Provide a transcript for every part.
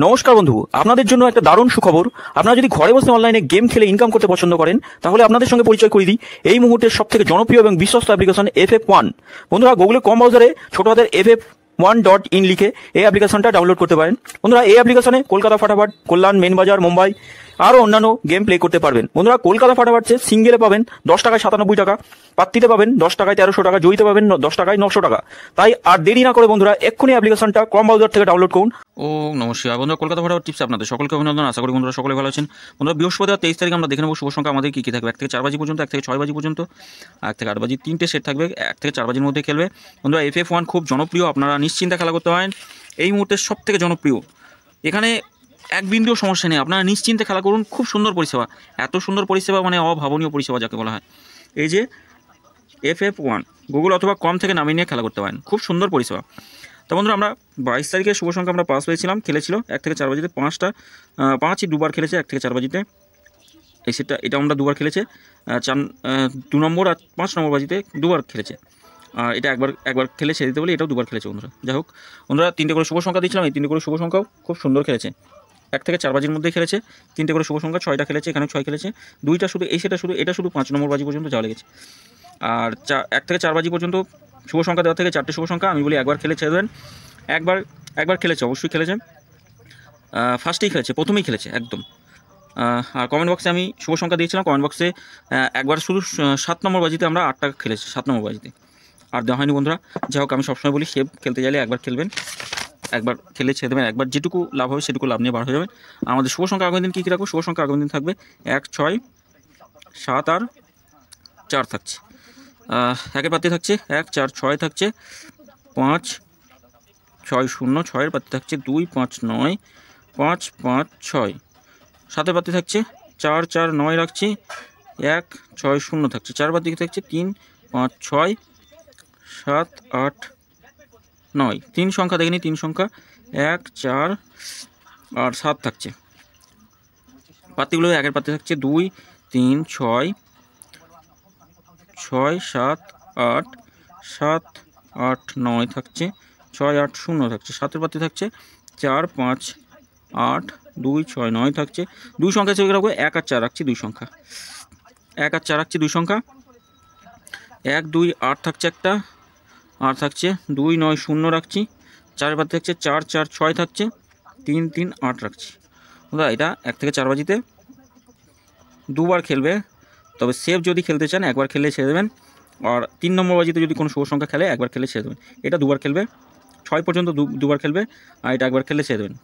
নমস্কার বন্ধু, আপনাদের জন্য একটা দারুণ সুখবর। আপনারা যদি ঘরে বসে অনলাইনে গেম খেলে ইনকাম করতে পছন্দ করেন, তাহলে আপনাদের সঙ্গে পরিচয় করিয়ে দিই এই মুহূর্তের সবথেকে জনপ্রিয় এবং বিশ্বস্ত অ্যাপ্লিকেশন FF1। বন্ধুরা, গুগলে কম ব্রাউজারে ছোট হাতের FF1.in লিখে এই অ্যাপ্লিকেশনটা ডাউনলোড করতে পারেন। বন্ধুরা, এই অ্যাপ্লিকেশনে কলকাতা ফাটাফাট, কল্যাণ, মেন বাজার, মুম্বাই আরও অন্যান্য গেম প্লে করতে পারবেন। বন্ধুরা, কলকাতা ফাটাফাটে সিঙ্গেলে পাবেন 10 টাকায় 97 টাকা, পাত্তিতে পাবেন 10 টাকায় 1300 টাকা, জয়ীতে পাবেন 10 টাকায় 900 টাকা। তাই আর দেরি না করে বন্ধুরা এক্ষুনি অ্যাপ্লিকেশনটা কম ব্রাউজার থেকে ডাউনলোড করুন। নমস্কার বন্ধুরা, কলকাতা ফাটাফাট টিপস আপনাদের সকলকে অভিনন্দন। আশা করি বন্ধুরা সকলে ভালো আছেন। বন্ধুরা, বৃহস্পতিবার 23 তারিখ আমরা দেখে নেব শুভ সংখ্যা আমাদের কী কী থাকবে। 1 থেকে 4 বাজি পর্যন্ত, 1 থেকে 6 বাজি পর্যন্ত, 1 থেকে 8 বাজি 3টে সেট থাকবে। 1 থেকে 4 বাজির মধ্যে খেলবে। বন্ধুরা, FF1 খুব জনপ্রিয়, আপনারা নিশ্চিন্তে খেলা করতে পারেন। এই মুহূর্তে সব থেকে জনপ্রিয়, এখানে এক বিন্দুও সমস্যা নেই, আপনারা নিশ্চিন্তে খেলা করুন। খুব সুন্দর পরিষেবা, এত সুন্দর পরিষেবা মানে অভাবনীয় পরিষেবা যাকে বলা হয়। এই যে FF1 গুগল অথবা কম থেকে নামিয়ে নিয়ে খেলা করতে পারেন, খুব সুন্দর পরিষেবা। তো বন্ধুরা, আমরা 22 তারিখে শুভ সংখ্যা আমরা পাস পেয়েছিলাম, খেলেছিল 1 থেকে 4 বাজিতে 5ই দুবার খেলেছে 1 থেকে 4 বাজিতে। এই সেটটা এটা আমরা দুবার খেলেছে, 2 নম্বর আর 5 নম্বর বাজিতে দুবার খেলেছে। আর এটা একবার খেলে ছেড়ে দিতে বলে এটাও দুবার খেলেছে বন্ধুরা। যাই হোক বন্ধুরা, 3টে করে শুভ সংখ্যা দিয়েছিলাম, এই 3টে করে শুভ সংখ্যাও খুব সুন্দর খেলেছে। 1 থেকে 4 বাজির মধ্যেই খেলেছে, 3টে করে শুভ সংখ্যা, 6টা খেলেছে, এখানে 6 খেলেছে। 2টা শুধু এটা শুধু 5 নম্বর বাজি পর্যন্ত যাওয়া লেগেছে। আর 1 থেকে 4 বাজি পর্যন্ত শুভ সংখ্যা দেওয়া থেকে 4টে শুভ সংখ্যা আমি বলি একবার খেলে ছেড়ে দেবেন। একবার খেলেছে, অবশ্যই খেলেছে, ফার্স্টেই খেলেছে, প্রথমেই খেলেছে একদম। আর কমেন্ট বক্সে আমি শুভ সংখ্যা দিয়েছিলাম, কমেন্ট বক্সে একবার শুধু 7 নম্বর বাজিতে আমরা 8 টাকা খেলেছি, 7 নম্বর বাজিতে আর দেওয়া হয়নি বন্ধুরা। যাই হোক, আমি সবসময় বলি সেভ খেলতে চাইলে একবার খেলবেন, একবার খেলে ছেড়ে দেবেন, একবার যেটুকু লাভ হবে সেটুকু লাভ নিয়ে বার হয়ে যাবেন। আমাদের শুভ সংখ্যা আগামী দিন কী কী রাখবো, শুভ সংখ্যা আগামী দিন থাকবে 1, 6, 7 আর 4 থাকছে। 1-এর পাত্তি থাকছে 1, 4, 6 থাকছে, 5, 6, 0, 6-এর পাত্তি থাকছে 2, 5, 9, 5, 5, 6। 7-এর পাত্তি থাকছে 4, 4, 9 রাখছি, 1, 6, 0 থাকছে। 4 পাত্তি থাকছে 3, 5, 6, 7, 8, 9। 3 সংখ্যা দেখে নিই, 3 সংখ্যা 1, 4 আর 7 থাকছে। পাত্তিগুলো 1-এর পাত্তি থাকছে 2, 3, 6, 6, 7, 8, 7, 8, 9 থাকছে, 6, 8, 0 থাকছে। 7-এর পাত্তি থাকছে 4, 5, 8, 2, 6, 9 থাকছে। 2 সংখ্যা হিসেবে রাখবো 1 আর 4 রাখছি 2 সংখ্যা, 1 আর 4 রাখছি 2 সংখ্যা। 1, 2, 8 থাকছে একটা, আর থাকছে 2, 9, 0 রাখছি। 4-এর পাত্তি থাকছে 4, 4, 6 থাকছে, 3, 3, 8 রাখছি। এটা 1 থেকে 4 বাজিতে দুবার খেলবে, তবে সেভ যদি খেলতে চান একবার খেলে ছেড়ে দেবেন। আর 3 নম্বর বাজিতে যদি কোনো শুভ সংখ্যা খেলে একবার খেলে ছেড়ে দেবেন। এটা দুবার খেলবে, 6 পর্যন্ত দুবার খেলবে, আর এটা একবার খেলে ছেড়ে দেবেন।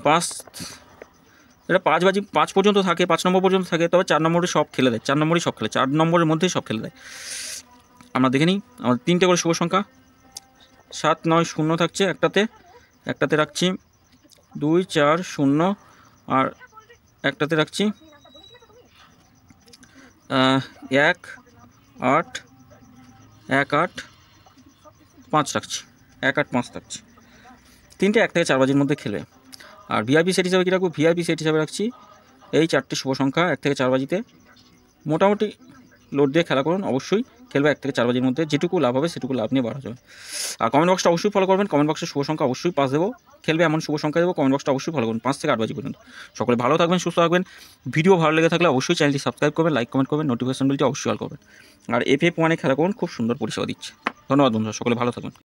5 বাজি 5 পর্যন্ত থাকে, 5 নম্বর পর্যন্ত থাকে, তবে 4 নম্বরে সব খেলে দেয়, 4 নম্বরই সব খেলে, 4 নম্বরের মধ্যেই সব খেলে দেয়। আমরা দেখে নিই, আমাদের 3টে করে শুভ সংখ্যা 7, 9, 0 থাকছে একটাতে রাখছি 2, 4, 0 আর একটাতে রাখছি 1, 8, 5 রাখছি, 1, 8, 5 থাকছে। 3টে 1 থেকে 4 বাজির মধ্যে খেলবে। আর ভিআইপি সেট হিসাবে কী রাখবো, ভিআইপি সেট হিসাবে রাখছি এই 4টে শুভ সংখ্যা 1 থেকে 4 বাজিতে। মোটামুটি লোড দিয়ে খেলা করুন, অবশ্যই খেলবে 1 থেকে 4 বাজির মধ্যে, যেটুকু লাভ হবে সেটুকু লাভ নিয়ে বার হয়ে যাবে। আর কমেন্ট বক্সটা অবশ্যই ফলো করবেন, কমেন্ট বক্সে শুভ সংখ্যা অবশ্যই পাস দেবো, খেলবে এমন শুভ সংখ্যা দেবো, কমেন্ট বক্সটা অবশ্যই ফলো করুন 5 থেকে 8 বাজি পর্যন্ত। সকলে ভালো থাকবেন, সুস্থ থাকবেন। ভিডিও ভালো লেগে থাকলে অবশ্যই চ্যানেলটি সাবস্ক্রাইব করবেন, লাইক কমেন্ট করবেন, নোটিফিকেশন বেলটি অবশ্যই অল করবেন। আর FF1 খেলা করুন, খুব সুন্দর পরিষেবা দিচ্ছে। ধন্যবাদ বন্ধুরা, সকলে ভালো থাকবেন।